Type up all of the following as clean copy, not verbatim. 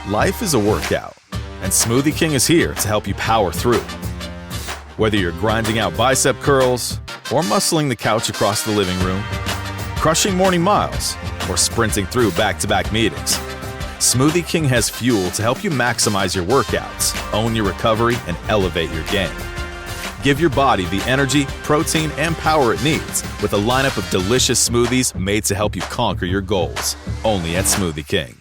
Life is a workout, and Smoothie King is here to help you power through. Whether you're grinding out bicep curls or muscling the couch across the living room, crushing morning miles, or sprinting through back-to-back meetings, Smoothie King has fuel to help you maximize your workouts, own your recovery, and elevate your game. Give your body the energy, protein, and power it needs with a lineup of delicious smoothies made to help you conquer your goals. Only at Smoothie King.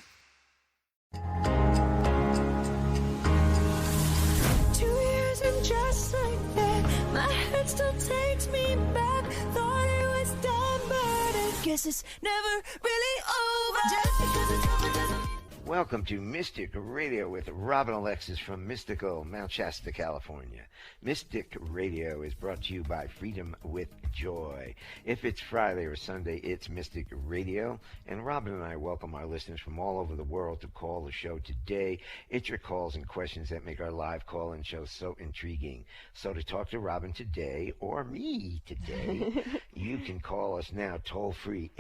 2 years and just like that, my head still takes me back. Thought it was done, but I guess it's never really over. Just because it's over doesn't mean. Welcome to Mystic Radio with Robin Alexis from mystical Mount Shasta, California. Mystic Radio is brought to you by Freedom with Joy. If it's Friday or Sunday, it's Mystic Radio. And Robin and I welcome our listeners from all over the world to call the show today. It's your calls and questions that make our live call-in show so intriguing. So to talk to Robin today, or me today, you can call us now toll-free,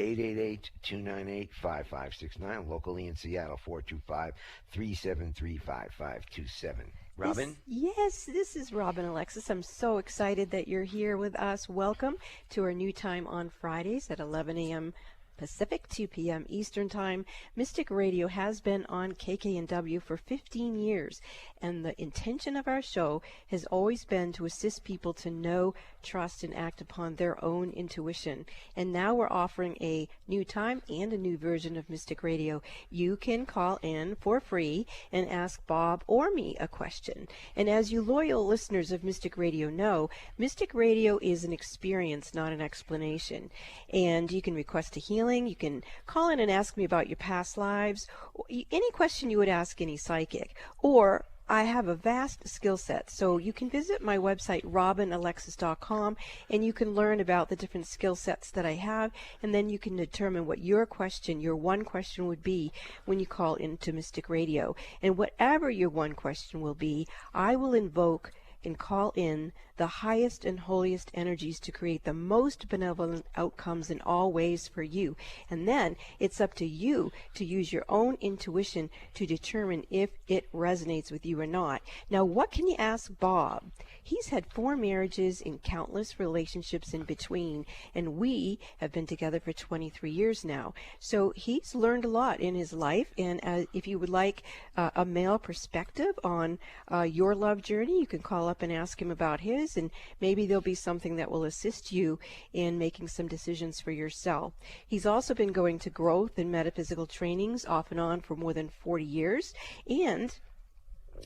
888-298-5569, locally in Seattle, 425-373-5527. Robin? Yes, this is Robin Alexis. I'm so excited that you're here with us. Welcome to our new time on Fridays at 11 a.m. Pacific, 2 p.m. Eastern Time. Mystic Radio has been on KKNW for 15 years, and the intention of our show has always been to assist people to know, trust, and act upon their own intuition. And now we're offering a new time and a new version of Mystic Radio. You can call in for free and ask Bob or me a question. And as you loyal listeners of Mystic Radio know, Mystic Radio is an experience, not an explanation. And you can request a healing. You can call in and ask me about your past lives, any question you would ask any psychic, or I have a vast skill set. So you can visit my website, robinalexis.com, and you can learn about the different skill sets that I have, and then you can determine what your one question would be when you call into Mystic Radio. And whatever your one question will be, I will invoke and call in the highest and holiest energies to create the most benevolent outcomes in all ways for you. And then it's up to you to use your own intuition to determine if it resonates with you or not. Now, what can you ask Bob? He's had 4 marriages and countless relationships in between, and we have been together for 23 years now. So he's learned a lot in his life, and if you would like a male perspective on your love journey, you can call up and ask him about his, and maybe there'll be something that will assist you in making some decisions for yourself. He's also been going to growth and metaphysical trainings off and on for more than 40 years, and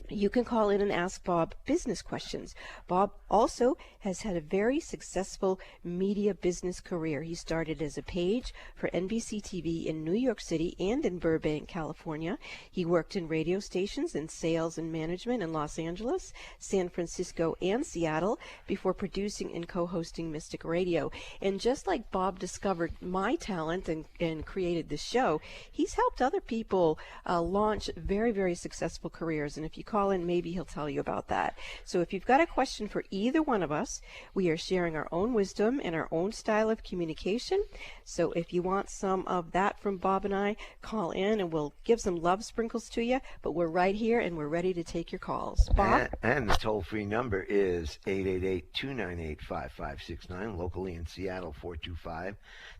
you can call in and ask Bob business questions. Bob also has had a very successful media business career. He started as a page for NBC TV in New York City and in Burbank, California. He worked in radio stations in sales and management in Los Angeles, San Francisco, and Seattle before producing and co-hosting Mystic Radio. And just like Bob discovered my talent and created the show, he's helped other people launch very, very successful careers. And if you call in, maybe he'll tell you about that. So if you've got a question for either one of us, we are sharing our own wisdom and our own style of communication. So if you want some of that from Bob and I, call in and we'll give some love sprinkles to you. But we're right here and we're ready to take your calls. Bob? And the toll-free number is 888-298-5569, locally in Seattle,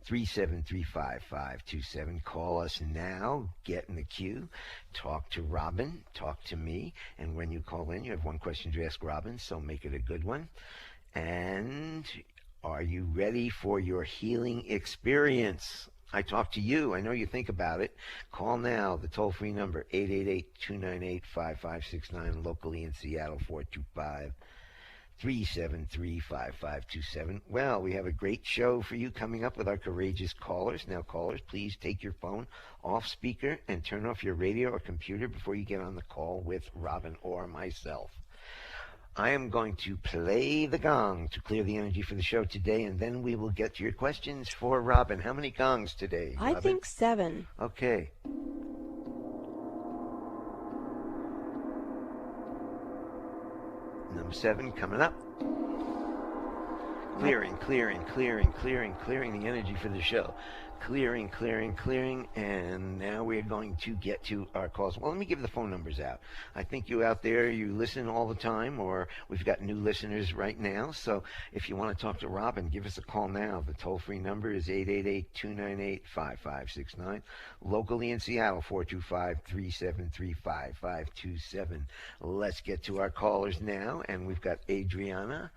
425-373-5527. Call us now, get in the queue, talk to Robin, talk to me, and when you call in, you have one question to ask Robin, so make it a good one. And are you ready for your healing experience? I talk to you. I know you think about it. Call now. The toll-free number, 888-298-5569, locally in Seattle, 425-373-5527. Well, we have a great show for you coming up with our courageous callers. Now, callers, please take your phone off speaker and turn off your radio or computer before you get on the call with Robin or myself. I am going to play the gong to clear the energy for the show today, and then we will get to your questions for Robin. How many gongs today, Robin? I think 7. Okay. Number 7 coming up. clearing the energy for the show. Clearing, and now we're going to get to our calls. Well, let me give the phone numbers out. I think you out there, you listen all the time, or we've got new listeners right now. So if you want to talk to Robin, give us a call now. The toll-free number is 888-298-5569. Locally in Seattle, 425-373-5527. Let's get to our callers now, and we've got Adriana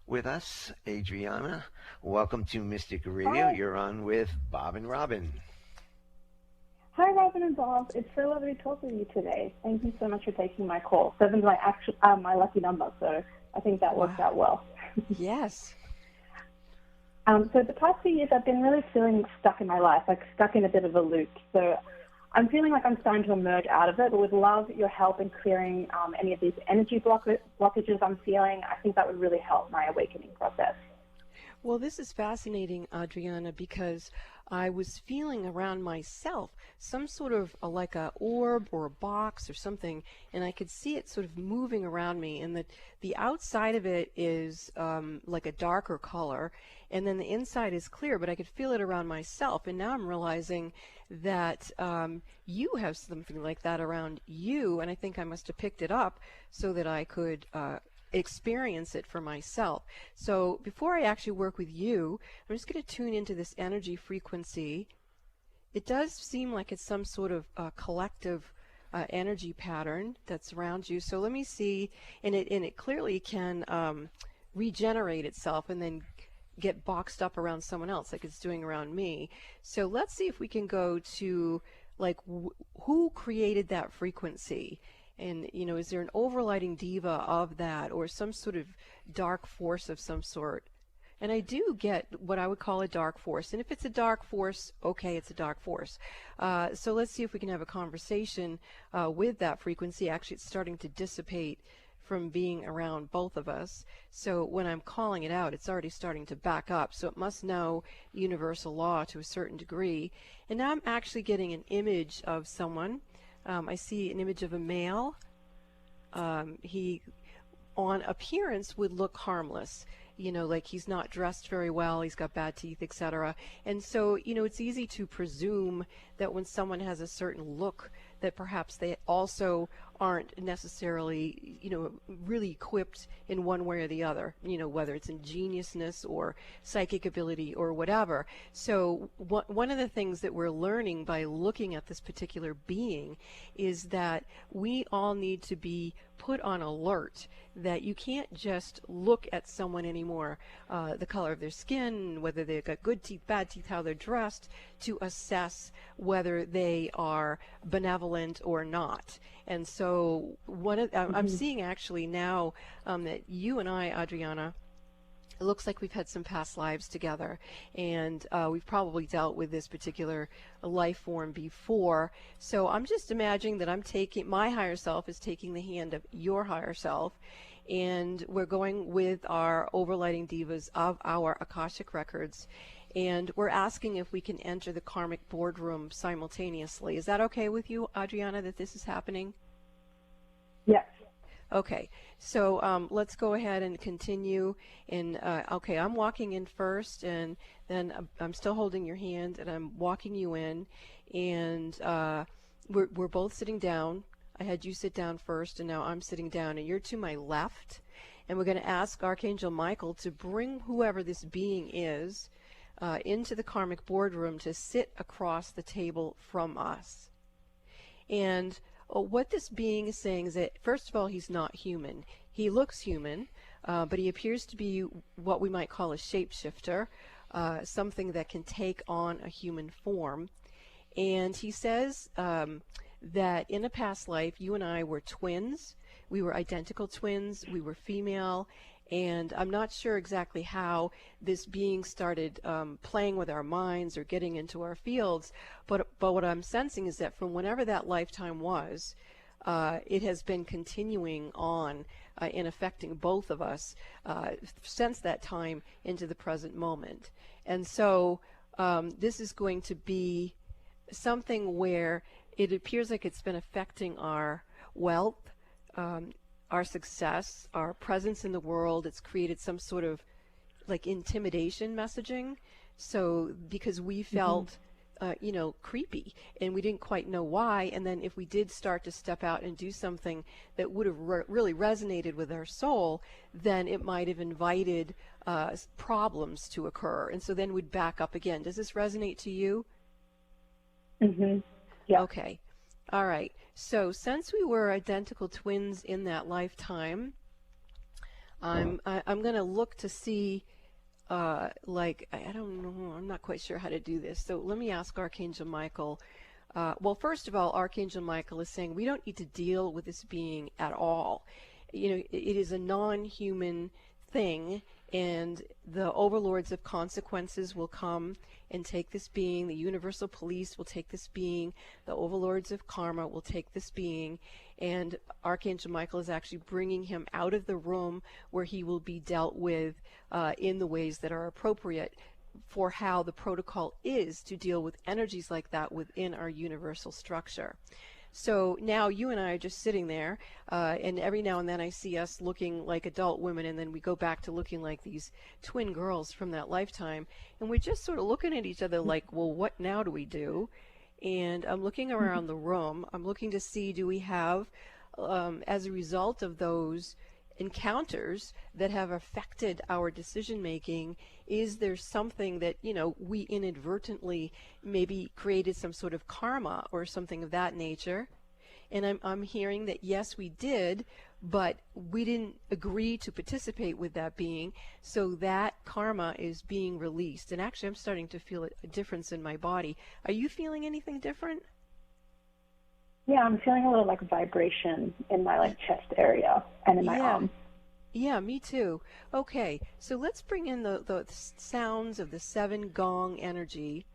with us. Adriana, welcome to Mystic Radio. Hi. You're on with Bob and Robin. Hi, Robin and Bob. It's so lovely to talk with you today. Thank you so much for taking my call. 7's my lucky number, so I think that worked out well. Yes. So the past few years, I've been really feeling stuck in my life, like stuck in a bit of a loop. So I'm feeling like I'm starting to emerge out of it, but would love your help in clearing any of these energy blockages I'm feeling. I think that would really help my awakening process. Well, this is fascinating, Adriana, because I was feeling around myself some sort of like a orb or a box or something, and I could see it sort of moving around me, and the outside of it is like a darker color, and then the inside is clear, but I could feel it around myself, and now I'm realizing that you have something like that around you, and I think I must have picked it up so that I could experience it for myself. So before I actually work with you, I'm just going to tune into this energy frequency. It does seem like it's some sort of collective energy pattern that's around you. So let me see, and it clearly can regenerate itself and then get boxed up around someone else like it's doing around me. So let's see if we can go to like who created that frequency. And, you know, is there an overlighting diva of that or some sort of dark force of some sort? And I do get what I would call a dark force. And if it's a dark force, okay, it's a dark force. So let's see if we can have a conversation with that frequency. Actually, it's starting to dissipate from being around both of us. So when I'm calling it out, it's already starting to back up. So it must know universal law to a certain degree. And now I'm actually getting an image of someone. I see an image of a male. He, on appearance, would look harmless. You know, like he's not dressed very well, he's got bad teeth, etc. And so, you know, it's easy to presume that when someone has a certain look, that perhaps they also aren't necessarily, you know, really equipped in one way or the other, you know, whether it's ingeniousness or psychic ability or whatever. So one of the things that we're learning by looking at this particular being is that we all need to be put on alert, that you can't just look at someone anymore, the color of their skin, whether they've got good teeth, bad teeth, how they're dressed, to assess whether they are benevolent or not. And so I'm seeing actually now that you and I, Adriana, it looks like we've had some past lives together, and we've probably dealt with this particular life form before. So I'm just imagining that my higher self is taking the hand of your higher self, and we're going with our overlighting divas of our Akashic records, and we're asking if we can enter the karmic boardroom simultaneously. Is that okay with you, Adriana, that this is happening? Yes. Okay, so let's go ahead and continue. And okay, I'm walking in first, and then I'm still holding your hand, and I'm walking you in, and we're both sitting down. I had you sit down first, and now I'm sitting down, and you're to my left. And we're going to ask Archangel Michael to bring whoever this being is into the karmic boardroom to sit across the table from us. And what this being is saying is that, first of all, he's not human. He looks human, but he appears to be what we might call a shapeshifter, something that can take on a human form. And he says that in a past life, you and I were twins. We were identical twins. We were female. And I'm not sure exactly how this being started playing with our minds or getting into our fields, but what I'm sensing is that from whenever that lifetime was, it has been continuing on in affecting both of us since that time into the present moment. And so this is going to be something where it appears like it's been affecting our wealth, our success, our presence in the world. It's created some sort of like intimidation messaging. So because we felt creepy, and we didn't quite know why. And then if we did start to step out and do something that would have really resonated with our soul, then it might have invited problems to occur. And so then we'd back up again. Does this resonate to you? Mm-hmm. Yeah. Okay. All right. So since we were identical twins in that lifetime, I'm going to look to see, I don't know, I'm not quite sure how to do this. So let me ask Archangel Michael. Well, first of all, Archangel Michael is saying we don't need to deal with this being at all. It is a non-human thing, and the overlords of consequences will come and take this being. The universal police will take this being. The overlords of karma will take this being. And Archangel Michael is actually bringing him out of the room where he will be dealt with in the ways that are appropriate for how the protocol is to deal with energies like that within our universal structure. So now you and I are just sitting there, and every now and then I see us looking like adult women, and then we go back to looking like these twin girls from that lifetime, and we're just sort of looking at each other like, well, what now do we do? And I'm looking around the room. I'm looking to see, do we have, as a result of those encounters that have affected our decision making, is there something that we inadvertently maybe created some sort of karma or something of that nature? And I'm hearing that yes, we did, but we didn't agree to participate with that being, so that karma is being released. And actually I'm starting to feel a difference in my body. Are you feeling anything different? Yeah, I'm feeling a little like vibration in my chest area and in my arm. Yeah, me too. Okay, so let's bring in the sounds of the 7 gong energy,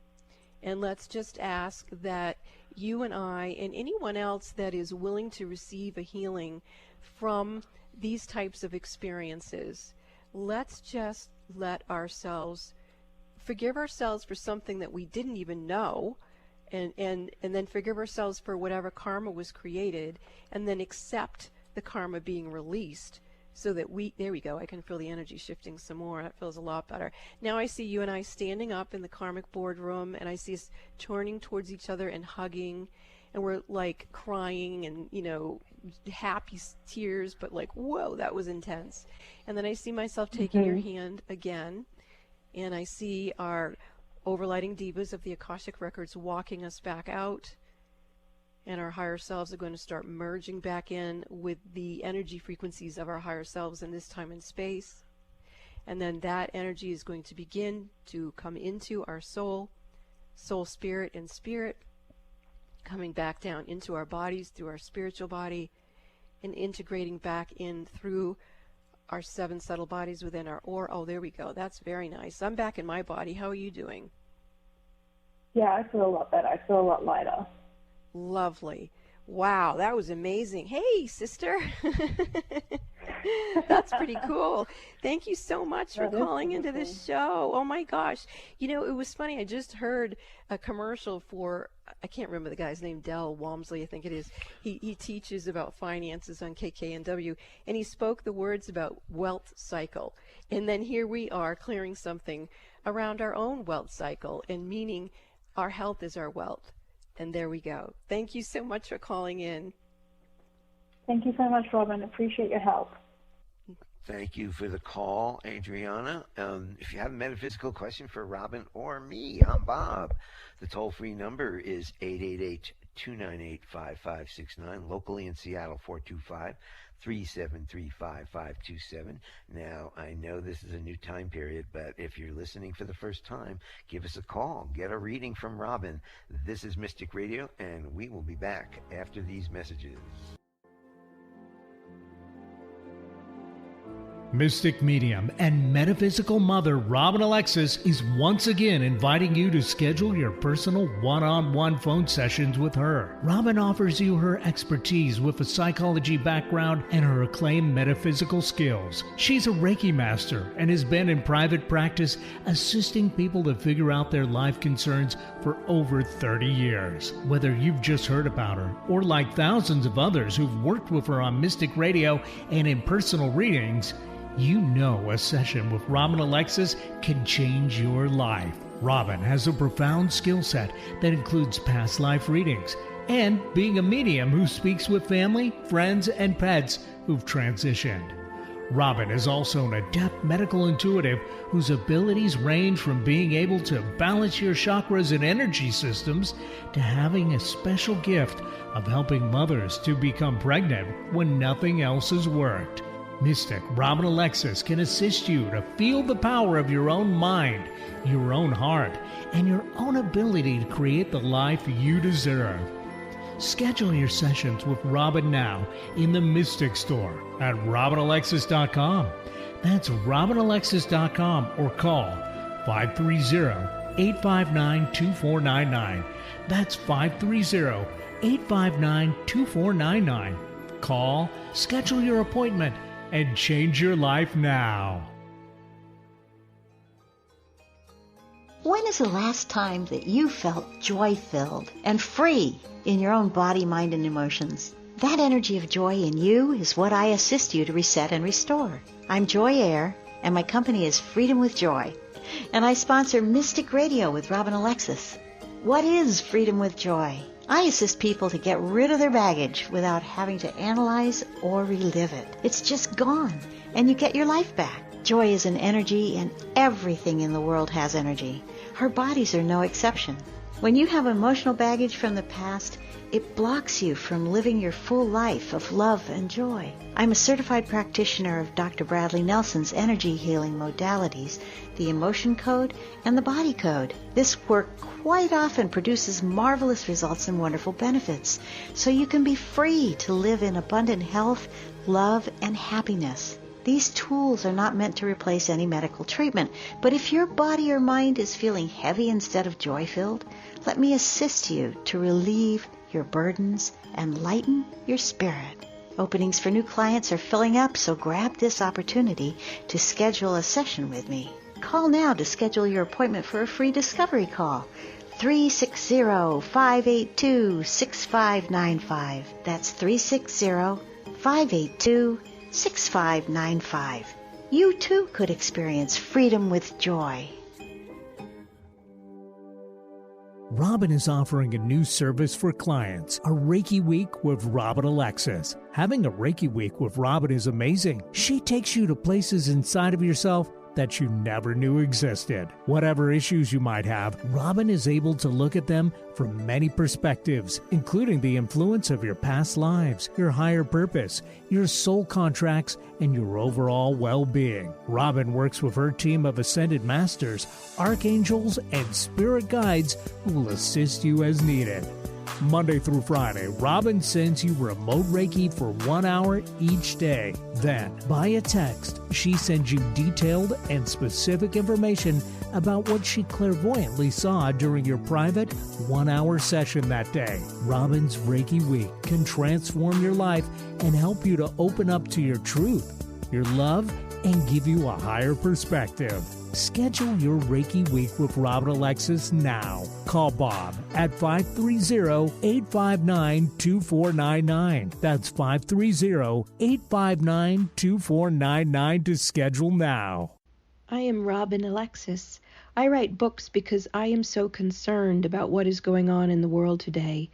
and let's just ask that you and I and anyone else that is willing to receive a healing from these types of experiences, let's just let ourselves forgive ourselves for something that we didn't even know, and then forgive ourselves for whatever karma was created, and then accept the karma being released, so that there we go, I can feel the energy shifting some more. That feels a lot better. Now I see you and I standing up in the karmic boardroom, and I see us turning towards each other and hugging, and we're like crying and happy tears, but like, whoa, that was intense. And then I see myself taking your hand again, and I see our overlighting divas of the Akashic Records walking us back out, and our higher selves are going to start merging back in with the energy frequencies of our higher selves in this time and space. And then that energy is going to begin to come into our soul, spirit, and spirit, coming back down into our bodies through our spiritual body, and integrating back in through our 7 subtle bodies within our aura. Oh, there we go. That's very nice. I'm back in my body. How are you doing? Yeah, I feel a lot better. I feel a lot lighter. Lovely. Wow, that was amazing. Hey, sister. That's pretty cool. Thank you so much for calling into this show. Oh my gosh. It was funny. I just heard a commercial for, I can't remember the guy's name, Del Walmsley, I think it is. He teaches about finances on KKNW, and he spoke the words about wealth cycle. And then here we are clearing something around our own wealth cycle, and meaning our health is our wealth. And there we go. Thank you so much for calling in. Thank you so much, Robin. Appreciate your help. Thank you for the call, Adriana. If you have a metaphysical question for Robin or me, I'm Bob. The toll-free number is 888-298-5569, locally in Seattle, 425-373-5527. Now, I know this is a new time period, but if you're listening for the first time, give us a call. Get a reading from Robin. This is Mystic Radio, and we will be back after these messages. Mystic medium and metaphysical mother Robin Alexis is once again inviting you to schedule your personal one-on-one phone sessions with her. Robin offers you her expertise with a psychology background and her acclaimed metaphysical skills. She's a Reiki master and has been in private practice assisting people to figure out their life concerns for over 30 years. Whether you've just heard about her or like thousands of others who've worked with her on Mystic Radio and in personal readings, You know a session with Robin Alexis can change your life. Robin has a profound skill set that includes past life readings and being a medium who speaks with family, friends, and pets who've transitioned. Robin is also an adept medical intuitive whose abilities range from being able to balance your chakras and energy systems to having a special gift of helping mothers to become pregnant when nothing else has worked. Mystic Robin Alexis can assist you to feel the power of your own mind, your own heart, and your own ability to create the life you deserve. Schedule your sessions with Robin now in the Mystic Store at RobinAlexis.com. That's RobinAlexis.com or call 530-859-2499. That's 530-859-2499. Call, schedule your appointment, and change your life now. When is the last time that you felt joy-filled and free in your own body, mind, and emotions? That energy of joy in you is what I assist you to reset and restore. I'm Joy Air, and my company is Freedom with Joy, and I sponsor Mystic Radio with Robin Alexis. What is Freedom with Joy? I assist people to get rid of their baggage without having to analyze or relive it. It's just gone, and you get your life back. Joy is an energy, and everything in the world has energy. Our bodies are no exception. When you have emotional baggage from the past, it blocks you from living your full life of love and joy. I'm a certified practitioner of Dr. Bradley Nelson's energy healing modalities, the emotion code and the body code. This work quite often produces marvelous results and wonderful benefits, so you can be free to live in abundant health, love, and happiness. These tools are not meant to replace any medical treatment, but if your body or mind is feeling heavy instead of joy-filled, let me assist you to relieve your burdens and lighten your spirit. Openings for new clients are filling up, so grab this opportunity to schedule a session with me. Call now to schedule your appointment for a free discovery call. 360-582-6595. That's 360-582-6595. You too could experience freedom with joy. Robin is offering a new service for clients, a Reiki Week with Robin Alexis. Having a Reiki Week with Robin is amazing. She takes you to places inside of yourself that you never knew existed. Whatever issues you might have, Robin is able to look at them from many perspectives, including the influence of your past lives, your higher purpose, your soul contracts, and your overall well-being. Robin works with her team of ascended masters, archangels, and spirit guides who will assist you as needed. Monday through Friday, Robin sends you remote Reiki for 1 hour each day. Then, by a text, she sends you detailed and specific information about what she clairvoyantly saw during your private 1 hour session that day. Robin's Reiki Week can transform your life and help you to open up to your truth, your love, and give you a higher perspective. Schedule your Reiki Week with Robin Alexis now. Call Bob at 530-859-2499. That's 530-859-2499 to schedule now. I am Robin Alexis. I write books because I am so concerned about what is going on in the world today.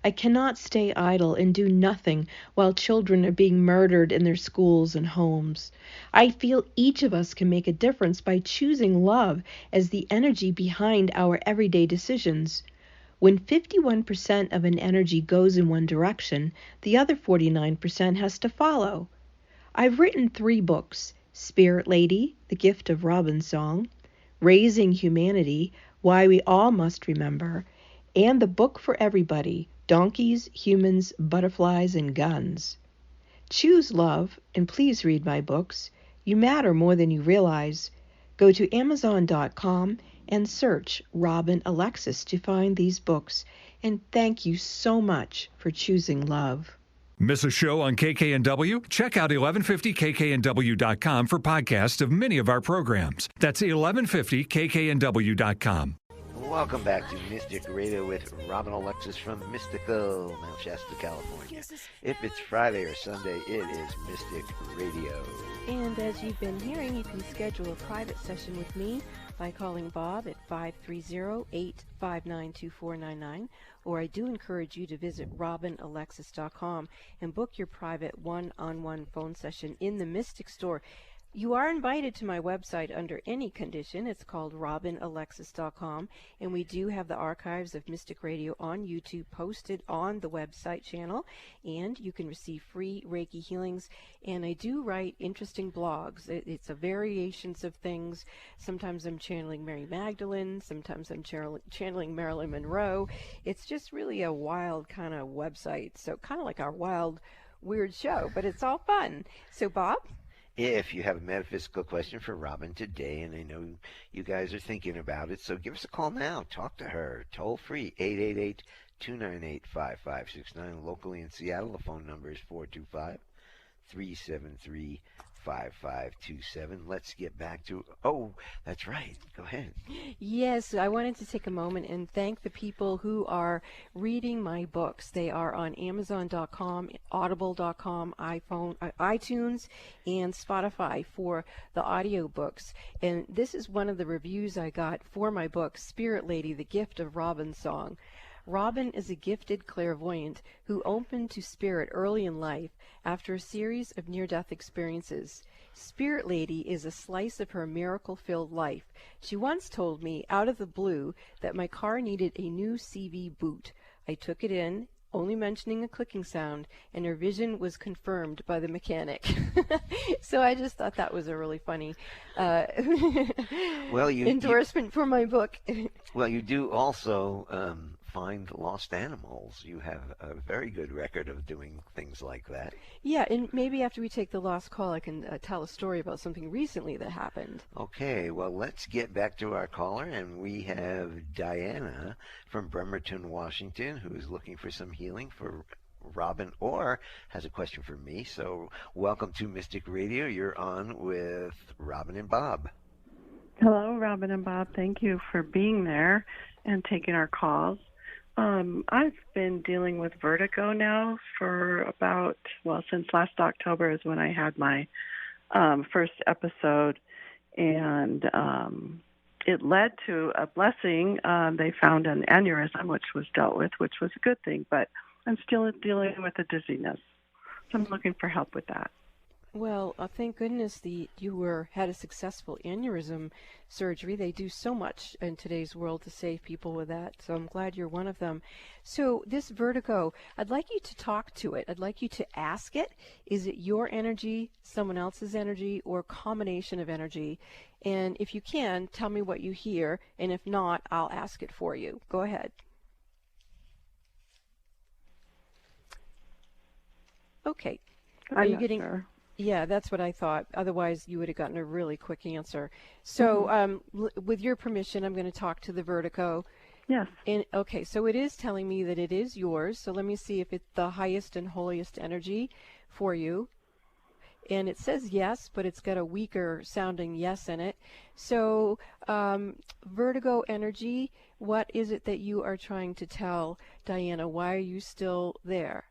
I cannot stay idle and do nothing while children are being murdered in their schools and homes. I feel each of us can make a difference by choosing love as the energy behind our everyday decisions. When 51% of an energy goes in one direction, the other 49% has to follow. I've written 3 books: Spirit Lady, The Gift of Robin Song, Raising Humanity, Why We All Must Remember, and the book for everybody, Donkeys, Humans, Butterflies, and Guns. Choose love, and please read my books. You matter more than you realize. Go to Amazon.com and search Robin Alexis to find these books. And thank you so much for choosing love. Miss a show on KKNW? Check out 1150kknw.com for podcasts of many of our programs. That's 1150kknw.com. Welcome back to Mystic Radio with Robin Alexis from mystical Mount Shasta, California. If it's Friday or Sunday, it is Mystic Radio. And as you've been hearing, you can schedule a private session with me by calling Bob at 530-859-2499, or I do encourage you to visit robinalexis.com and book your private one-on-one phone session in the Mystic Store. You are invited to my website under any condition. It's called robinalexis.com, and we do have the archives of Mystic Radio on YouTube posted on the website channel, and you can receive free Reiki healings. And I do write interesting blogs. It's a variations of things. Sometimes I'm channeling Mary Magdalene. Sometimes I'm channeling Marilyn Monroe. It's just really a wild kind of website, so kind of like our wild, weird show, but it's all fun. So, Bob? If you have a metaphysical question for Robin today, and I know you guys are thinking about it, so give us a call now. Talk to her. Toll free, 888-298-5569. Locally in Seattle, the phone number is 425-373-5527. Let's get back to, oh, that's right. Go ahead. Yes, I wanted to take a moment and thank the people who are reading my books. They are on Amazon.com, Audible.com, iTunes, and Spotify for the audiobooks. And this is one of the reviews I got for my book, Spirit Lady, The Gift of Robin's Song. Robin is a gifted clairvoyant who opened to spirit early in life after a series of near-death experiences. Spirit Lady is a slice of her miracle-filled life. She once told me, out of the blue, that my car needed a new CV boot. I took it in, only mentioning a clicking sound, and her vision was confirmed by the mechanic. So I just thought that was a really funny endorsement for my book. Well, you do also find lost animals. You have a very good record of doing things like that. Yeah, and maybe after we take the last call, I can tell a story about something recently that happened. Okay, well, let's get back to our caller, and we have Diana from Bremerton, Washington, who is looking for some healing for Robin or has a question for me. So welcome to Mystic Radio. You're on with Robin and Bob. Hello, Robin and Bob. Thank you for being there and taking our calls. I've been dealing with vertigo now for about, since last October is when I had my first episode, and it led to a blessing. They found an aneurysm, which was dealt with, which was a good thing, but I'm still dealing with the dizziness. So I'm looking for help with that. Well, thank goodness you had a successful aneurysm surgery. They do so much in today's world to save people with that, so I'm glad you're one of them. So this vertigo, I'd like you to talk to it. I'd like you to ask it, is it your energy, someone else's energy, or a combination of energy? And if you can, tell me what you hear, and if not, I'll ask it for you. Go ahead. Okay. Are you getting... Sure. Yeah, that's what I thought. Otherwise, you would have gotten a really quick answer. So, with your permission, I'm going to talk to the vertigo. Yes. And okay, so it is telling me that it is yours. So let me see if it's the highest and holiest energy for you. And it says yes, but it's got a weaker sounding yes in it. So, vertigo energy, what is it that you are trying to tell Diana? Why are you still there?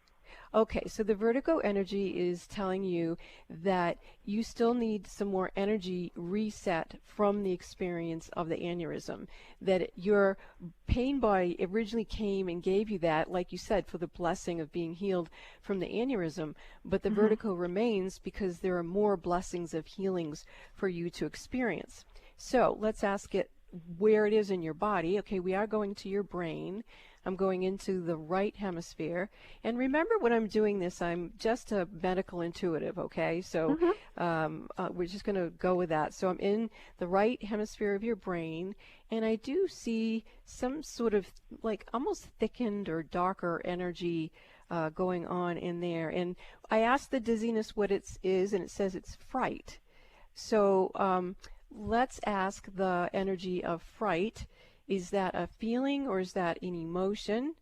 Okay, so the vertigo energy is telling you that you still need some more energy reset from the experience of the aneurysm, that your pain body originally came and gave you that, like you said, for the blessing of being healed from the aneurysm, but the vertigo remains because there are more blessings of healings for you to experience. So let's ask it where it is in your body. Okay, we are going to your brain. I'm going into the right hemisphere. And remember, when I'm doing this, I'm just a medical intuitive, okay? So we're just going to go with that. So I'm in the right hemisphere of your brain, and I do see some sort of like almost thickened or darker energy going on in there. And I asked the dizziness what it is, and it says it's fright. So let's ask the energy of fright. Is that a feeling or is that an emotion?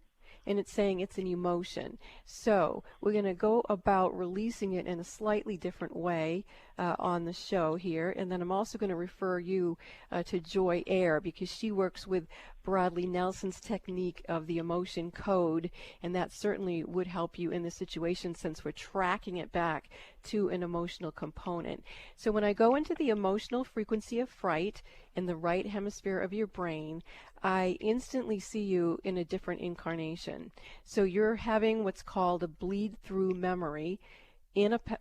And it's saying it's an emotion. So we're going to go about releasing it in a slightly different way. on the show here. And then I'm also going to refer you to Joy Air, because she works with Bradley Nelson's technique of the emotion code, and that certainly would help you in this situation, since we're tracking it back to an emotional component. So when I go into the emotional frequency of fright in the right hemisphere of your brain, I instantly see you in a different incarnation. So you're having what's called a bleed through memory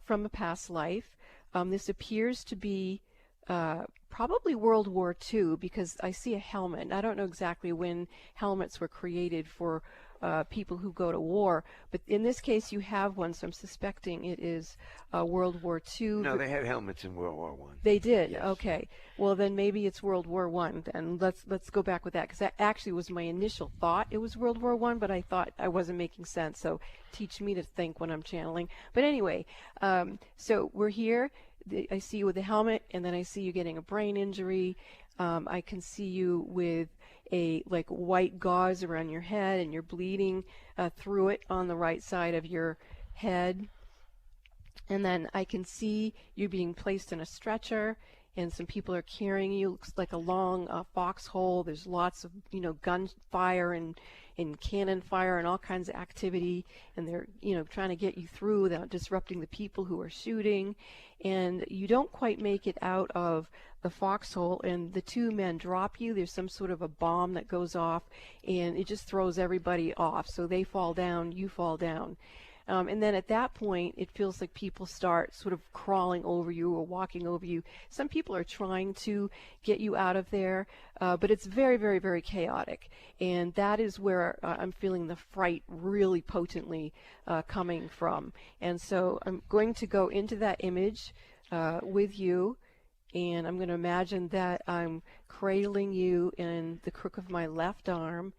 from a past life. This appears to be probably World War II, because I see a helmet. I don't know exactly when helmets were created for people who go to war, but in this case you have one, so I'm suspecting it is World War II. No, they had helmets in World War One. They did? Yes. Okay. Well, then maybe it's World War One. Then let's go back with that, because that actually was my initial thought. It was World War One, but I thought I wasn't making sense, so teach me to think when I'm channeling. But anyway, so we're here. I see you with a helmet, and then I see you getting a brain injury. I can see you with a white gauze around your head, and you're bleeding through it on the right side of your head. And then I can see you being placed in a stretcher, and some people are carrying you. It looks like a long foxhole. There's lots of gunfire and cannon fire and all kinds of activity, and they're trying to get you through without disrupting the people who are shooting. And you don't quite make it out of the foxhole, and the two men drop you. There's some sort of a bomb that goes off, and it just throws everybody off. So they fall down, you fall down. And then at that point, it feels like people start sort of crawling over you or walking over you. Some people are trying to get you out of there, but it's very, very, very chaotic. And that is where I'm feeling the fright really potently coming from. And so I'm going to go into that image with you, and I'm going to imagine that I'm cradling you in the crook of my left arm,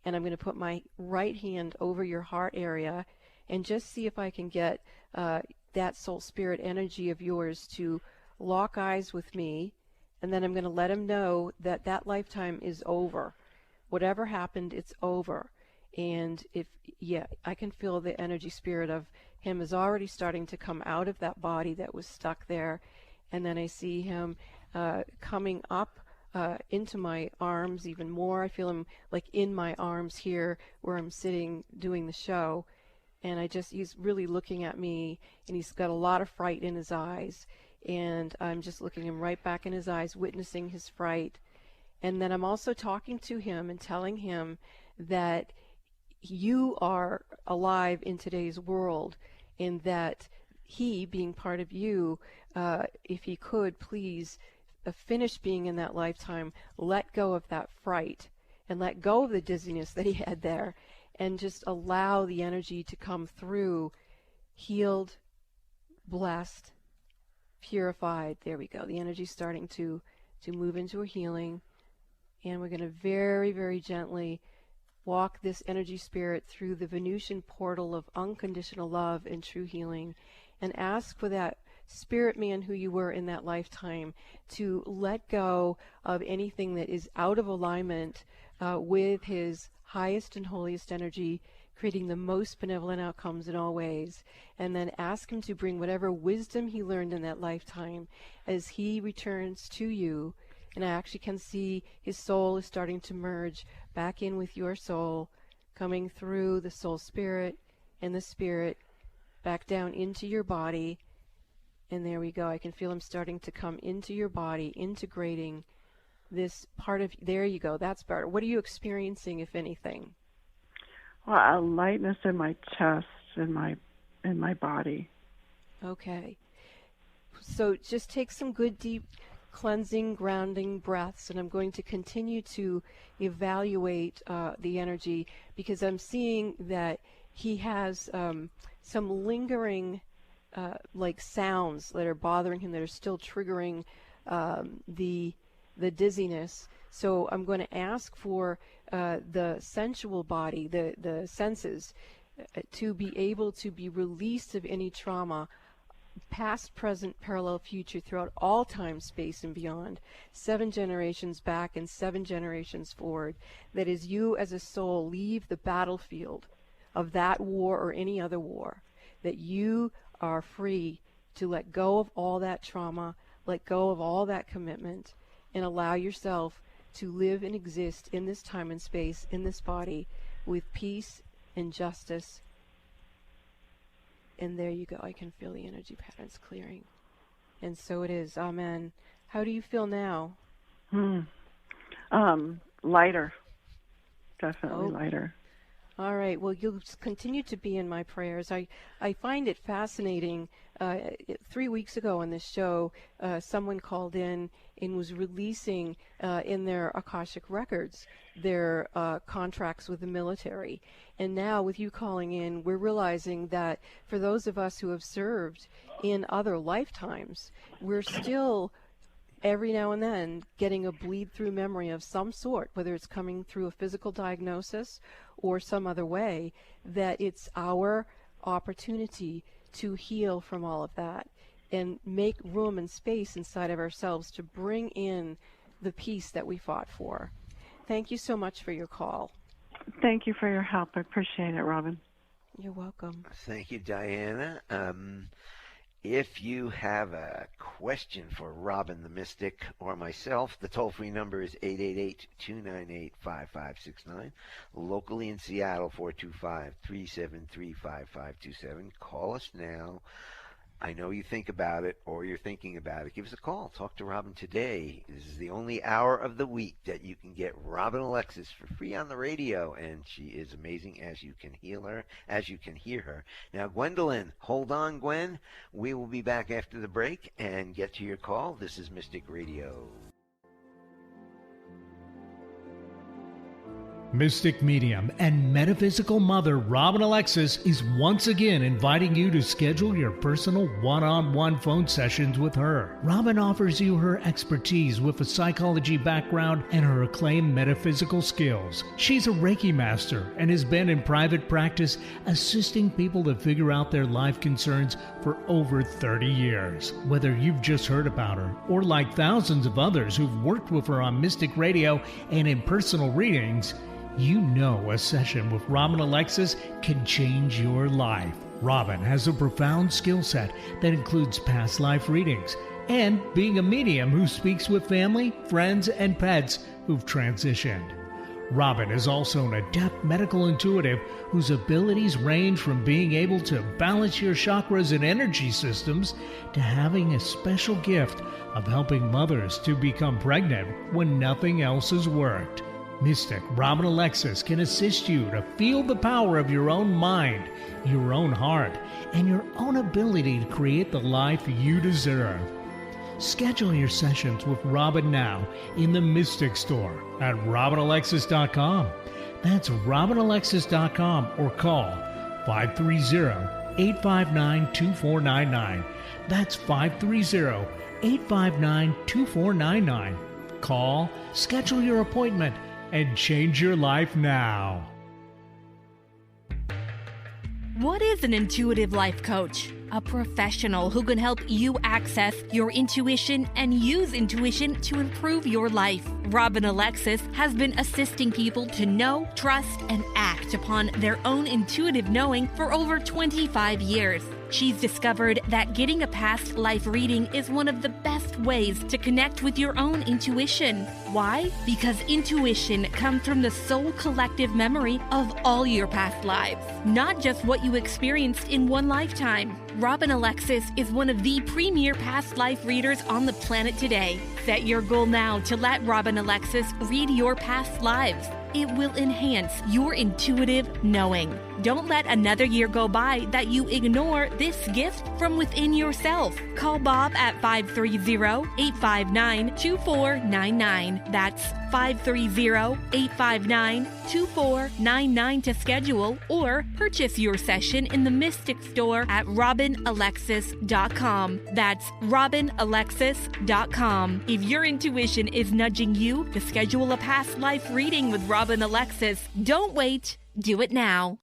and I'm going to put my right hand over your heart area, and just see if I can get that soul spirit energy of yours to lock eyes with me. And then I'm going to let him know that that lifetime is over. Whatever happened, it's over. And I can feel the energy spirit of him is already starting to come out of that body that was stuck there. And then I see him coming up into my arms even more. I feel him like in my arms here where I'm sitting doing the show. And he's really looking at me, and he's got a lot of fright in his eyes, and I'm just looking him right back in his eyes, witnessing his fright. And then I'm also talking to him and telling him that you are alive in today's world, and that he, being part of you, if he could, please finish being in that lifetime, let go of that fright, and let go of the dizziness that he had there, and just allow the energy to come through, healed, blessed, purified. There we go. The energy's starting to move into a healing. And we're going to very, very gently walk this energy spirit through the Venusian portal of unconditional love and true healing, and ask for that spirit man who you were in that lifetime to let go of anything that is out of alignment with his highest and holiest energy, creating the most benevolent outcomes in all ways. And then ask him to bring whatever wisdom he learned in that lifetime as he returns to you. And I actually can see his soul is starting to merge back in with your soul, coming through the soul spirit and the spirit back down into your body. And there we go. I can feel him starting to come into your body, integrating this part of, there you go, that's better. What are you experiencing, if anything? Well, a lightness in my chest and my body. Okay. So just take some good deep cleansing, grounding breaths, and I'm going to continue to evaluate the energy, because I'm seeing that he has some lingering like sounds that are bothering him, that are still triggering the dizziness. So I'm going to ask for the sensual body, the senses, to be able to be released of any trauma, past, present, parallel, future, throughout all time, space, and beyond, 7 generations back and 7 generations forward. That is, you as a soul leave the battlefield of that war or any other war, that you are free to let go of all that trauma, let go of all that commitment, and allow yourself to live and exist in this time and space, in this body, with peace and justice. And there you go. I can feel the energy patterns clearing. And so it is. Amen. How do you feel now? Lighter. Definitely lighter. All right. Well, you'll continue to be in my prayers. I find it fascinating. 3 weeks ago on this show, someone called in and was releasing in their Akashic records their contracts with the military. And now with you calling in, we're realizing that for those of us who have served in other lifetimes, we're still every now and then getting a bleed-through memory of some sort, whether it's coming through a physical diagnosis or some other way, that it's our opportunity to heal from all of that and make room and space inside of ourselves to bring in the peace that we fought for. Thank you so much for your call. Thank you for your help. I appreciate it, Robin. You're welcome. Thank you, Diana. If you have a question for Robin the Mystic or myself, the toll-free number is 888-298-5569. Locally in Seattle, 425-373-5527. Call us now. I know you think about it or you're thinking about it. Give us a call. Talk to Robin today. This is the only hour of the week that you can get Robin Alexis for free on the radio, and she is amazing as you can hear her. Now, Gwendolyn, hold on, Gwen. We will be back after the break and get to your call. This is Mystic Radio. Mystic medium and metaphysical mother Robin Alexis is once again inviting you to schedule your personal one-on-one phone sessions with her. Robin offers you her expertise with a psychology background and her acclaimed metaphysical skills. She's a Reiki master and has been in private practice assisting people to figure out their life concerns for over 30 years. Whether you've just heard about her or like thousands of others who've worked with her on Mystic Radio and in personal readings, you know a session with Robin Alexis can change your life. Robin has a profound skill set that includes past life readings and being a medium who speaks with family, friends, and pets who've transitioned. Robin is also an adept medical intuitive whose abilities range from being able to balance your chakras and energy systems to having a special gift of helping mothers to become pregnant when nothing else has worked. Mystic Robin Alexis can assist you to feel the power of your own mind, your own heart, and your own ability to create the life you deserve. Schedule your sessions with Robin now in the Mystic Store at RobinAlexis.com. That's RobinAlexis.com or call 530-859-2499. That's 530-859-2499. Call, schedule your appointment, and change your life now. What is an intuitive life coach? A professional who can help you access your intuition and use intuition to improve your life. Robin Alexis has been assisting people to know, trust, and act upon their own intuitive knowing for over 25 years. She's discovered that getting a past life reading is one of the best ways to connect with your own intuition. Why? Because intuition comes from the soul collective memory of all your past lives, not just what you experienced in one lifetime. Robin Alexis is one of the premier past life readers on the planet today. Set your goal now to let Robin Alexis read your past lives. It will enhance your intuitive knowing. Don't let another year go by that you ignore this gift from within yourself. Call Bob at 530-859-2499. That's 530-859-2499 to schedule or purchase your session in the Mystic Store at RobinAlexis.com. That's RobinAlexis.com. If your intuition is nudging you to schedule a past life reading with Robin Alexis, don't wait. Do it now.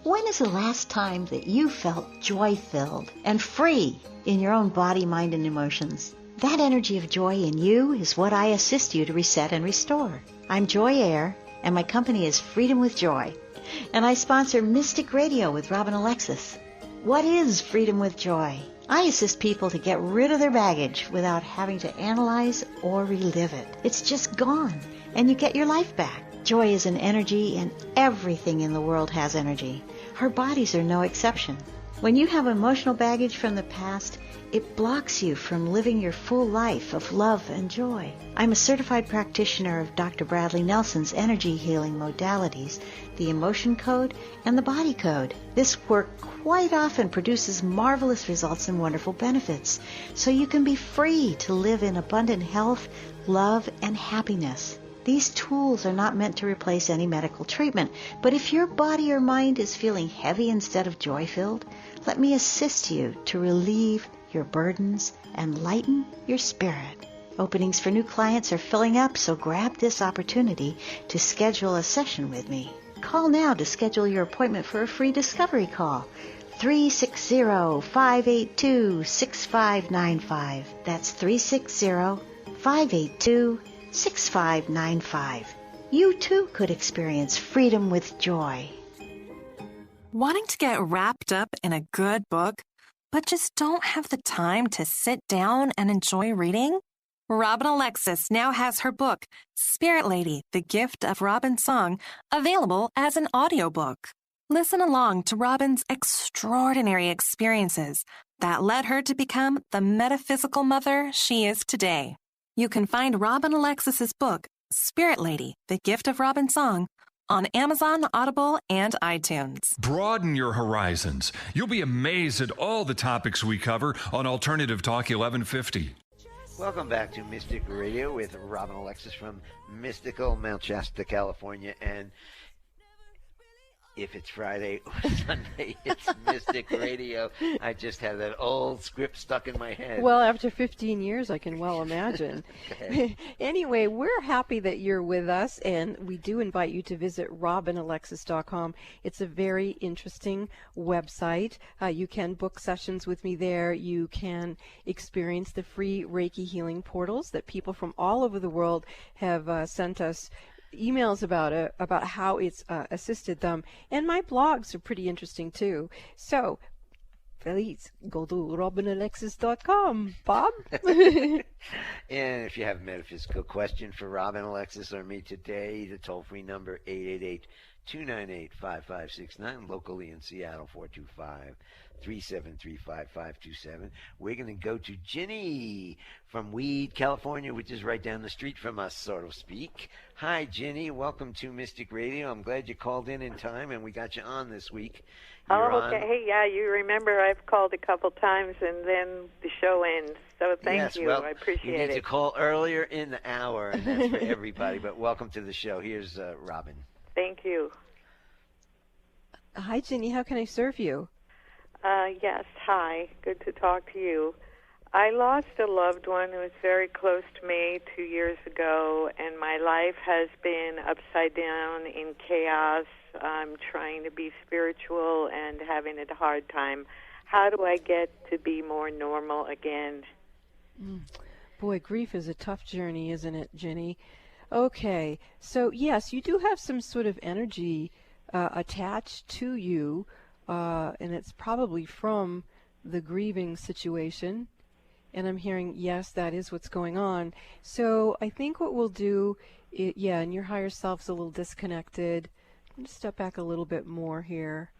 When is the last time that you felt joy-filled and free in your own body, mind, and emotions? That energy of joy in you is what I assist you to reset and restore. I'm Joy Air, and my company is Freedom with Joy, and I sponsor Mystic Radio with Robin Alexis. What is freedom with joy? I assist people to get rid of their baggage without having to analyze or relive it. It's just gone, and you get your life back. Joy is an energy, and everything in the world has energy. Our bodies are no exception. When you have emotional baggage from the past, it blocks you from living your full life of love and joy. I'm a certified practitioner of Dr. Bradley Nelson's energy healing modalities, the emotion code and the body code. This work quite often produces marvelous results and wonderful benefits, so you can be free to live in abundant health, love, and happiness. These tools are not meant to replace any medical treatment, but if your body or mind is feeling heavy instead of joy-filled, let me assist you to relieve your burdens and lighten your spirit. Openings for new clients are filling up, so grab this opportunity to schedule a session with me. Call now to schedule your appointment for a free discovery call. 360-582-6595. That's 360-582-6595. You too could experience freedom with joy. Wanting to get wrapped up in a good book, but just don't have the time to sit down and enjoy reading? Robin Alexis now has her book, Spirit Lady, The Gift of Robin's Song, available as an audiobook. Listen along to Robin's extraordinary experiences that led her to become the metaphysical mother she is today. You can find Robin Alexis's book, Spirit Lady, The Gift of Robin's Song, on Amazon, Audible, and iTunes. Broaden your horizons. You'll be amazed at all the topics we cover on Alternative Talk 1150. Welcome back to Mystic Radio with Robin Alexis from mystical Mount Shasta, California. And if it's Friday or Sunday, it's Mystic Radio. I just have that old script stuck in my head. Well, after 15 years, I can well imagine. Anyway, we're happy that you're with us, and we do invite you to visit robinalexis.com. It's a very interesting website. You can book sessions with me there. You can experience the free Reiki healing portals that people from all over the world have sent us emails about how it's assisted them, and my blogs are pretty interesting too. So please go to robinalexis.com, Bob. And if you have a metaphysical question for Robin Alexis or me today, the toll-free number 888-298-5569, locally in Seattle 425-373-5527. We're going to go to Ginny from Weed, California, which is right down the street from us, so to speak. Hi, Ginny. Welcome to Mystic Radio. I'm glad you called in time, and we got you on this week. You're okay. Hey, yeah, you remember I've called a couple times, and then the show ends. So thank you. Well, I appreciate it. You need to call earlier in the hour, and that's for everybody. But welcome to the show. Here's Robin. Thank you. Hi, Ginny. How can I serve you? Yes, hi. Good to talk to you. I lost a loved one who was very close to me 2 years ago, and my life has been upside down in chaos. I'm trying to be spiritual and having a hard time. How do I get to be more normal again? Boy, grief is a tough journey, isn't it, Ginny? Okay, so yes, you do have some sort of energy attached to you, and it's probably from the grieving situation. And I'm hearing, yes, that is what's going on. So I think what we'll do, and your higher self's a little disconnected. I'm going to step back a little bit more here.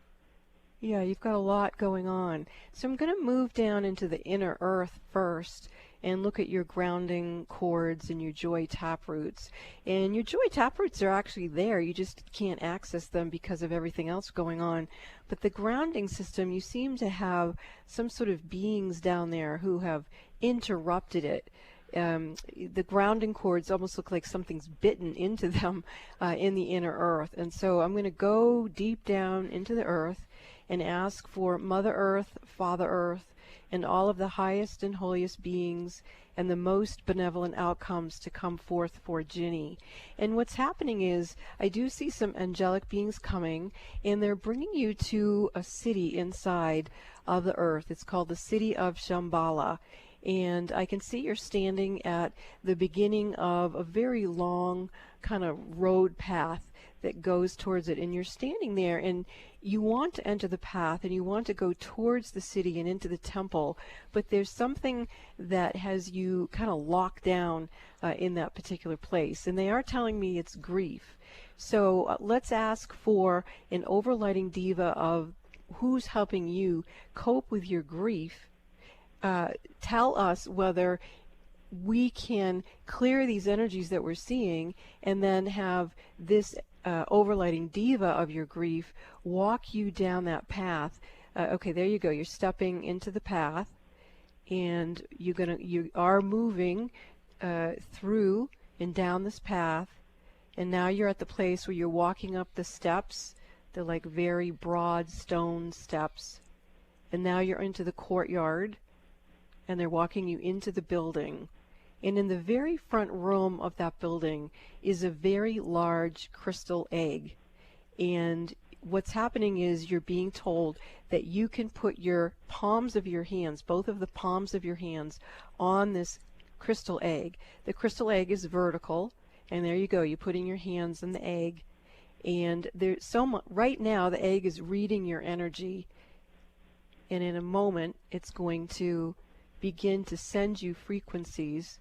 Yeah, you've got a lot going on. So I'm going to move down into the inner earth first and look at your grounding cords and your joy taproots. And your joy taproots are actually there. You just can't access them because of everything else going on. But the grounding system, you seem to have some sort of beings down there who have interrupted it. The grounding cords almost look like something's bitten into them in the inner earth. And so I'm going to go deep down into the earth and ask for Mother Earth, Father Earth, and all of the highest and holiest beings and the most benevolent outcomes to come forth for Ginny. And what's happening is I do see some angelic beings coming, and they're bringing you to a city inside of the earth. It's called the city of Shambhala. And I can see you're standing at the beginning of a very long kind of road path that goes towards it, and you're standing there, and you want to enter the path, and you want to go towards the city and into the temple, but there's something that has you kind of locked down in that particular place, and they are telling me it's grief. So let's ask for an overlighting diva of who's helping you cope with your grief. Tell us whether we can clear these energies that we're seeing, and then have this overlighting diva of your grief walk you down that path. Okay, there you go. You're stepping into the path, and you are moving through and down this path, and now you're at the place where you're walking up the steps. They're like very broad stone steps, and now you're into the courtyard, and they're walking you into the building. And in the very front room of that building is a very large crystal egg. And what's happening is you're being told that you can put your palms of your hands, both of the palms of your hands, on this crystal egg. The crystal egg is vertical, and there you go. You're putting your hands in the egg. And there's so much, right now the egg is reading your energy. And in a moment, it's going to begin to send you frequencies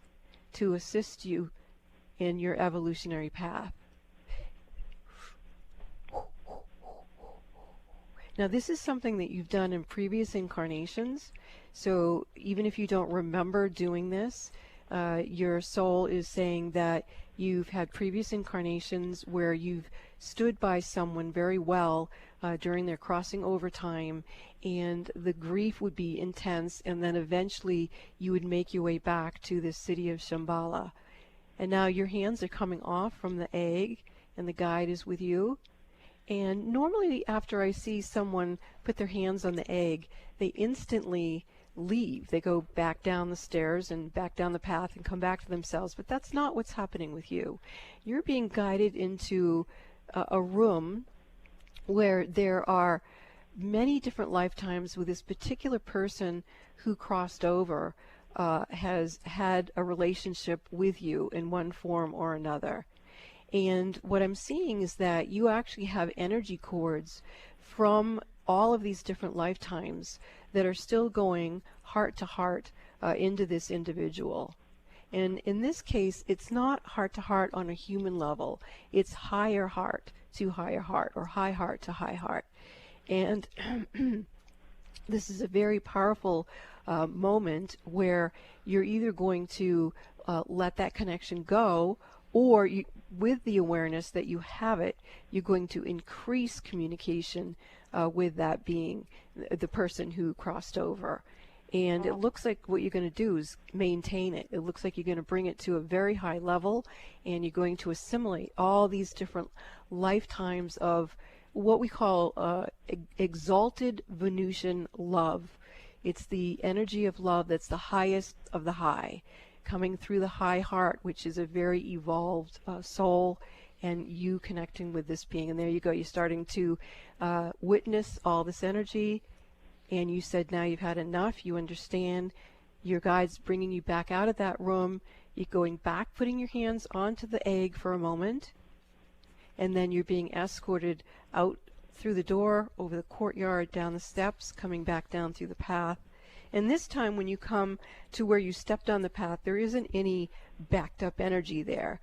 to assist you in your evolutionary path. Now, this is something that you've done in previous incarnations, so even if you don't remember doing this, your soul is saying that you've had previous incarnations where you've stood by someone very well during their crossing over time, and the grief would be intense, and then eventually you would make your way back to the city of Shambhala. And now your hands are coming off from the egg, and the guide is with you. And normally after I see someone put their hands on the egg, they instantly leave. They go back down the stairs and back down the path and come back to themselves, but that's not what's happening with you. You're being guided into a room where there are many different lifetimes with this particular person who crossed over has had a relationship with you in one form or another. And what I'm seeing is that you actually have energy cords from all of these different lifetimes that are still going heart to heart into this individual. And in this case, it's not heart to heart on a human level. It's higher heart to higher heart, or high heart to high heart. And this is a very powerful moment where you're either going to let that connection go, or you, with the awareness that you have it, you're going to increase communication with that being, the person who crossed over. And it looks like what you're going to do is maintain it. It looks like you're going to bring it to a very high level, and you're going to assimilate all these different lifetimes of what we call exalted Venusian love. It's the energy of love that's the highest of the high, coming through the high heart, which is a very evolved soul, and you connecting with this being. And there you go. You're starting to witness all this energy. And you said now you've had enough, you understand, your guide's bringing you back out of that room, you're going back, putting your hands onto the egg for a moment, and then you're being escorted out through the door, over the courtyard, down the steps, coming back down through the path. And this time when you come to where you stepped on the path, there isn't any backed up energy there.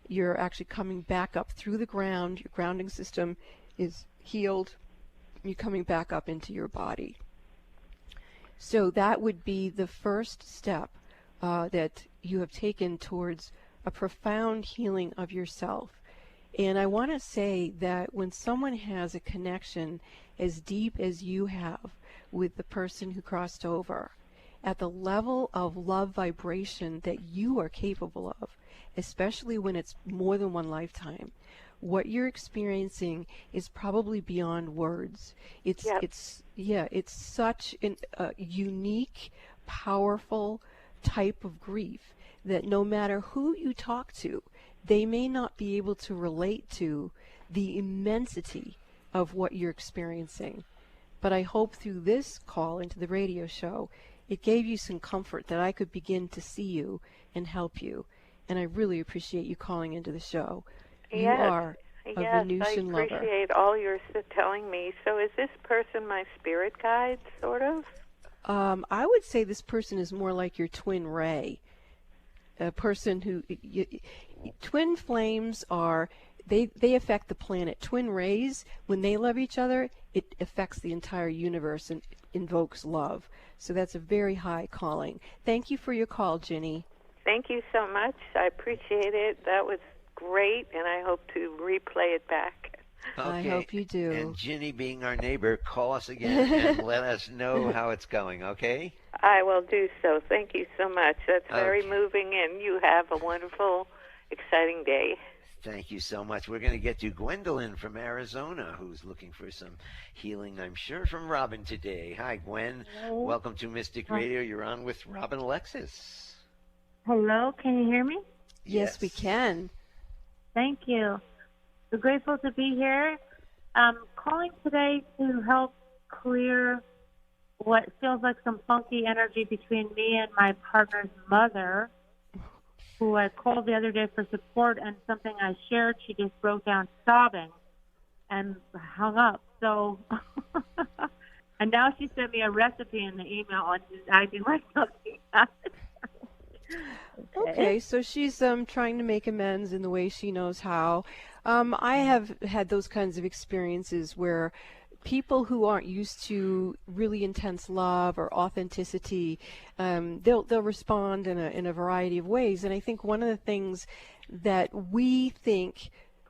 You're actually coming back up through the ground, your grounding system is healed, you're coming back up into your body. So that would be the first step that you have taken towards a profound healing of yourself. And I want to say that when someone has a connection as deep as you have with the person who crossed over, at the level of love vibration that you are capable of, especially when it's more than one lifetime, what you're experiencing is probably beyond words. It's such a unique, powerful type of grief that no matter who you talk to, they may not be able to relate to the immensity of what you're experiencing. But I hope through this call into the radio show, it gave you some comfort that I could begin to see you and help you. And I really appreciate you calling into the show. You are a Yes, Venusian I lover. appreciate all you're telling me. So is this person my spirit guide, sort of? I would say this person is more like your twin ray. A person who twin flames are they affect the planet. Twin rays, when they love each other, it affects the entire universe and invokes love. So that's a very high calling. Thank you for your call, Ginny. Thank you so much. I appreciate it. That was great, and I hope to replay it back. Okay. I hope you do. And Ginny, being our neighbor, call us again and let us know how it's going, okay? I will do so. Thank you so much. That's very moving, and you have a wonderful, exciting day. Thank you so much. We're going to get to Gwendolyn from Arizona, who's looking for some healing, I'm sure, from Robin today. Hi, Gwen. Hello. Welcome to Mystic Radio. You're on with Robin Alexis. Hello, can you hear me? Yes, we can. Thank you. We're grateful to be here. Calling today to help clear what feels like some funky energy between me and my partner's mother, who I called the other day for support, and something I shared, she just broke down sobbing and hung up. So, and now she sent me a recipe in the email and she's acting like something happened. Okay, so she's trying to make amends in the way she knows how. I have had those kinds of experiences where people who aren't used to really intense love or authenticity, they'll respond in a variety of ways. And I think one of the things that we think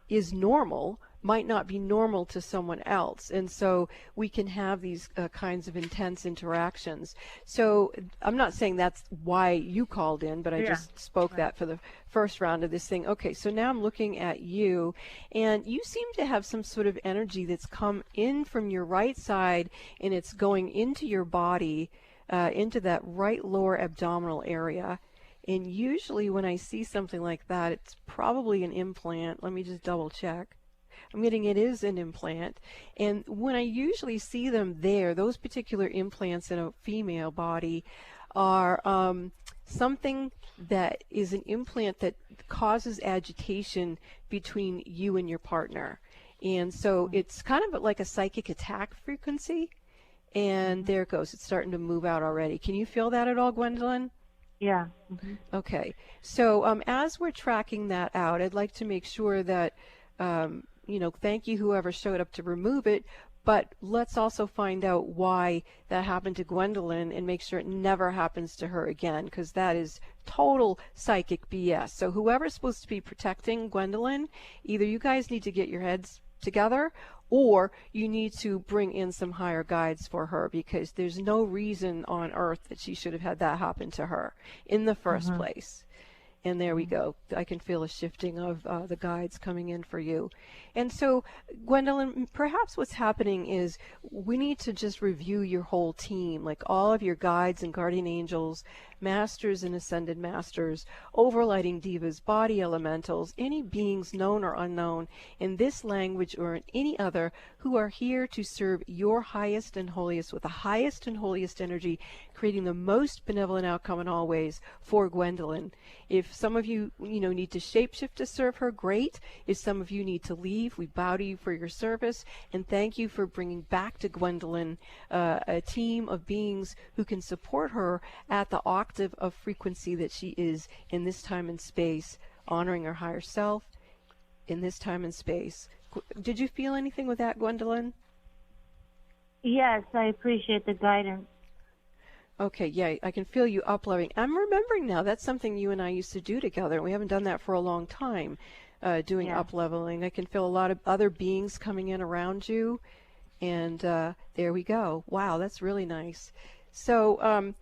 is normal might not be normal to someone else, and so we can have these kinds of intense interactions. So I'm not saying that's why you called in, but I just spoke that for the first round of this thing. Okay, so now I'm looking at you, and you seem to have some sort of energy that's come in from your right side, and it's going into your body, into that right lower abdominal area. And usually when I see something like that, it's probably an implant. Let me just double check. I'm getting it is an implant. And when I usually see them there, those particular implants in a female body are something that is an implant that causes agitation between you and your partner. And so it's kind of like a psychic attack frequency. And there it goes. It's starting to move out already. Can you feel that at all, Gwendolyn? Yeah. Okay. So as we're tracking that out, I'd like to make sure that thank you whoever showed up to remove it, but let's also find out why that happened to Gwendolyn and make sure it never happens to her again, because that is total psychic BS. So whoever's supposed to be protecting Gwendolyn, either you guys need to get your heads together or you need to bring in some higher guides for her, because there's no reason on earth that she should have had that happen to her in the first place. And there we go. I can feel a shifting of the guides coming in for you. And so, Gwendolyn, perhaps what's happening is we need to just review your whole team, like all of your guides and guardian angels, masters and ascended masters, overlighting divas, body elementals, any beings known or unknown in this language or in any other who are here to serve your highest and holiest with the highest and holiest energy, creating the most benevolent outcome in all ways for Gwendolyn. If some of you, need to shapeshift to serve her, great. If some of you need to leave, we bow to you for your service, and thank you for bringing back to Gwendolyn a team of beings who can support her at the octave of frequency that she is in this time and space, honoring her higher self in this time and space. Did you feel anything with that, Gwendolyn? Yes, I appreciate the guidance. Okay, yeah, I can feel you up-leveling. I'm remembering now, that's something you and I used to do together. We haven't done that for a long time, doing up-leveling. I can feel a lot of other beings coming in around you, and there we go. Wow, that's really nice. So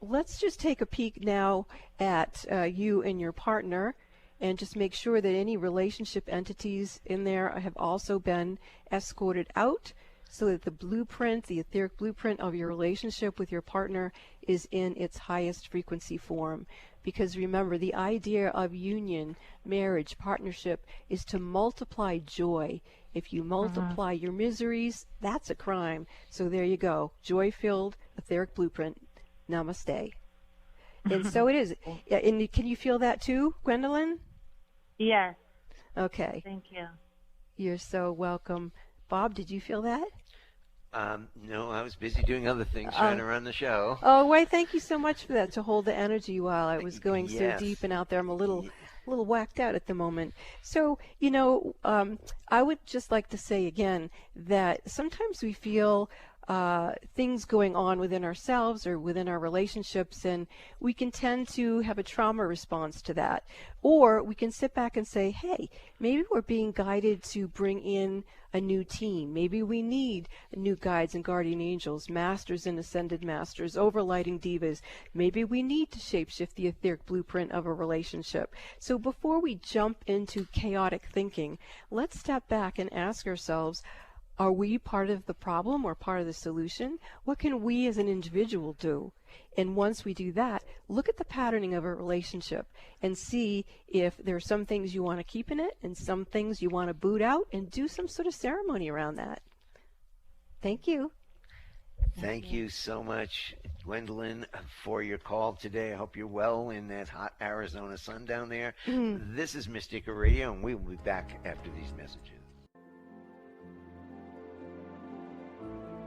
let's just take a peek now at you and your partner, and just make sure that any relationship entities in there have also been escorted out, so that the blueprint, the etheric blueprint of your relationship with your partner is in its highest frequency form. Because remember, the idea of union, marriage, partnership is to multiply joy. If you multiply your miseries, that's a crime. So there you go. Joy-filled etheric blueprint. Namaste. And so it is. And can you feel that too, Gwendolyn? Yes. Okay. Thank you. You're so welcome. Bob, did you feel that? No, I was busy doing other things, trying to run the show. Oh, why, thank you so much for that, to hold the energy while I was going so Yes. deep and out there. I'm a little whacked out at the moment. So, I would just like to say again that sometimes we feel things going on within ourselves or within our relationships, and we can tend to have a trauma response to that. Or we can sit back and say, hey, maybe we're being guided to bring in a new team. Maybe we need new guides and guardian angels, masters and ascended masters, overlighting divas. Maybe we need to shapeshift the etheric blueprint of a relationship. So before we jump into chaotic thinking, let's step back and ask ourselves, are we part of the problem or part of the solution? What can we as an individual do? And once we do that, look at the patterning of a relationship and see if there are some things you want to keep in it and some things you want to boot out, and do some sort of ceremony around that. Thank you. Thank you so much, Gwendolyn, for your call today. I hope you're well in that hot Arizona sun down there. This is Mystica Radio, and we will be back after these messages.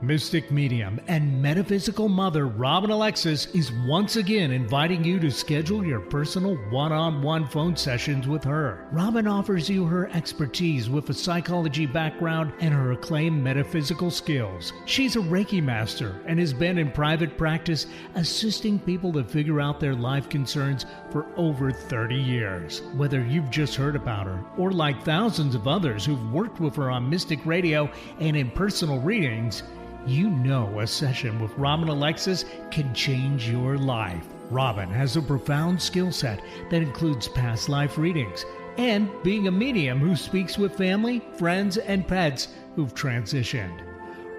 Mystic medium and metaphysical mother Robin Alexis is once again inviting you to schedule your personal one-on-one phone sessions with her. Robin offers you her expertise with a psychology background and her acclaimed metaphysical skills. She's a Reiki master and has been in private practice assisting people to figure out their life concerns for over 30 years. Whether you've just heard about her or like thousands of others who've worked with her on Mystic Radio and in personal readings, you know a session with Robin Alexis can change your life. Robin has a profound skill set that includes past life readings and being a medium who speaks with family, friends, and pets who've transitioned.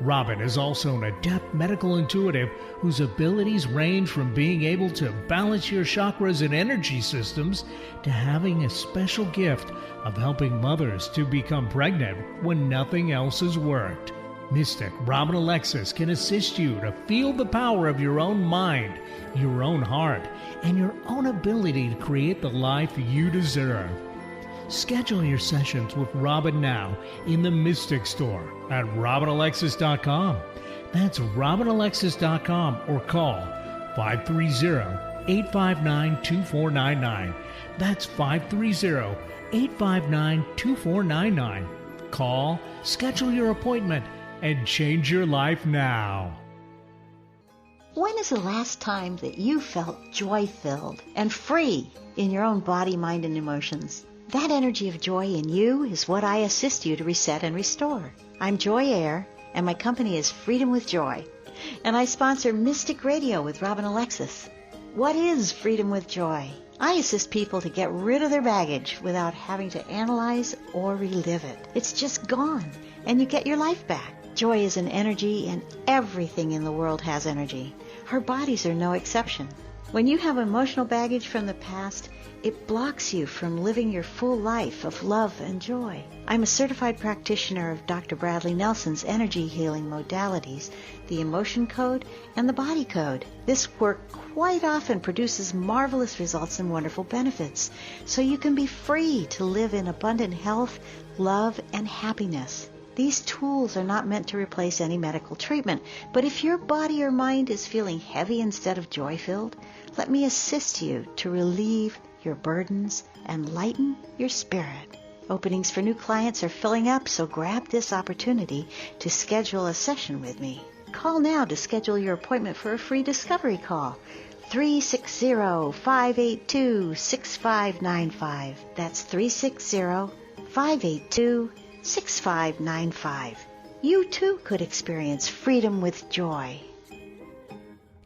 Robin is also an adept medical intuitive whose abilities range from being able to balance your chakras and energy systems to having a special gift of helping mothers to become pregnant when nothing else has worked. Mystic Robin Alexis can assist you to feel the power of your own mind, your own heart, and your own ability to create the life you deserve. Schedule your sessions with Robin now in the Mystic Store at RobinAlexis.com. That's RobinAlexis.com, or call 530-859-2499. That's 530-859-2499. Call, schedule your appointment, and change your life now. When is the last time that you felt joy-filled and free in your own body, mind, and emotions? That energy of joy in you is what I assist you to reset and restore. I'm Joy Air, and my company is Freedom with Joy, and I sponsor Mystic Radio with Robin Alexis. What is Freedom with Joy? I assist people to get rid of their baggage without having to analyze or relive it. It's just gone, and you get your life back. Joy is an energy, and everything in the world has energy. Our bodies are no exception. When you have emotional baggage from the past, it blocks you from living your full life of love and joy. I'm a certified practitioner of Dr. Bradley Nelson's energy healing modalities, the emotion code and the body code. This work quite often produces marvelous results and wonderful benefits, so you can be free to live in abundant health, love, and happiness. These tools are not meant to replace any medical treatment, but if your body or mind is feeling heavy instead of joy-filled, let me assist you to relieve your burdens and lighten your spirit. Openings for new clients are filling up, so grab this opportunity to schedule a session with me. Call now to schedule your appointment for a free discovery call. 360-582-6595. That's 360-582-6595. You too could experience freedom with joy.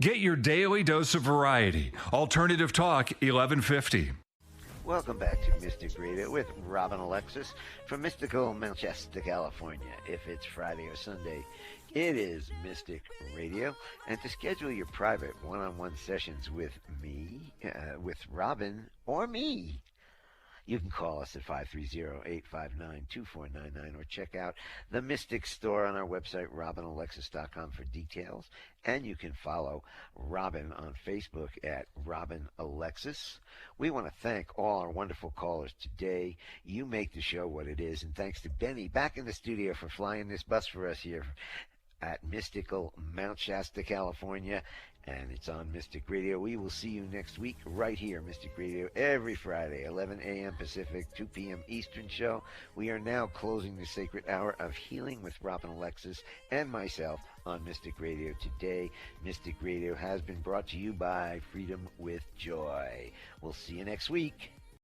Get your daily dose of variety. Alternative Talk 1150. Welcome back to Mystic Radio with Robin Alexis from mystical Manchester, California. If it's Friday or Sunday, it is Mystic Radio. And to schedule your private one-on-one sessions with me, with Robin, or me, You can call us at 530-859-2499 or check out the Mystic Store on our website, robinalexis.com, for details. And you can follow Robin on Facebook at Robin Alexis. We want to thank all our wonderful callers today. You make the show what it is, and thanks to Benny back in the studio for flying this bus for us here at mystical Mount Shasta, California, and it's on Mystic Radio. We will see you next week right here, Mystic Radio, every Friday, 11 a.m. Pacific, 2 p.m. Eastern show. We are now closing the sacred hour of healing with Robin Alexis and myself on Mystic Radio today. Mystic Radio has been brought to you by Freedom with Joy. We'll see you next week.